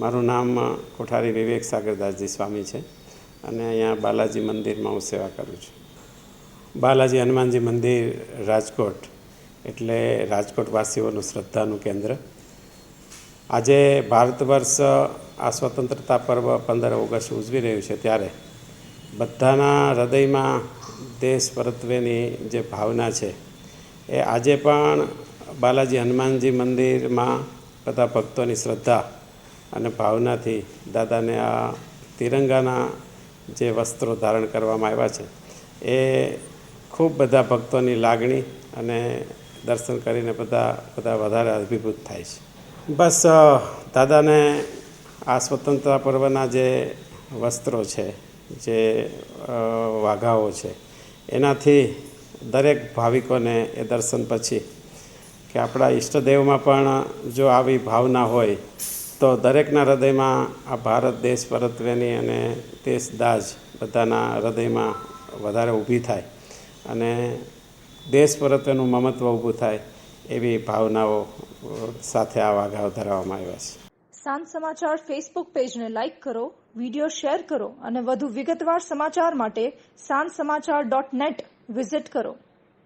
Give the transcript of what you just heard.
મારું નામ કોઠારી વિવેક સાગરદાસજી સ્વામી છે અને અહીંયા બાલાજી મંદિરમાં હું સેવા કરું છું. બાલાજી હનુમાનજી મંદિર રાજકોટ એટલે રાજકોટવાસીઓનું શ્રદ્ધાનું કેન્દ્ર. આજે ભારત વર્ષ આ સ્વતંત્રતા પર્વ 15 ઓગસ્ટ ઉજવી રહ્યું છે ત્યારે બધાના હૃદયમાં દેશ પરત્વેની જે ભાવના છે એ આજે પણ બાલાજી હનુમાનજી મંદિરમાં બધા ભક્તોની શ્રદ્ધા અને ભાવનાથી દાદાને આ તિરંગાના જે વસ્ત્રો ધારણ કરવામાં આવ્યા છે એ ખૂબ બધા ભક્તોની લાગણી અને દર્શન કરીને બધા વધારે અભિભૂત થાય છે. બસ દાદાને આ સ્વતંત્રતા પર્વના જે વસ્ત્રો છે, જે વાઘાઓ છે, એનાથી દરેક ભાવિકોને એ દર્શન પછી કે આપણા ઈષ્ટદેવમાં પણ જો આવી ભાવના હોય તો દરેકના હૃદયમાં આ ભારત દેશ પરત્વેની અને દેશદાઝ બધાના હૃદયમાં વધારે ઊભી થાય અને દેશ પરત્વેનું મમત્વ ઊભું થાય એવી ભાવનાઓ સાથે આ વાઘાઓ ધરાવવામાં આવ્યા છે. સાંજ સમાચાર ફેસબુક પેજને લાઇક કરો, વિડીયો શેર કરો અને વધુ વિગતવાર સમાચાર માટે sanssamachar.net વિઝિટ કરો.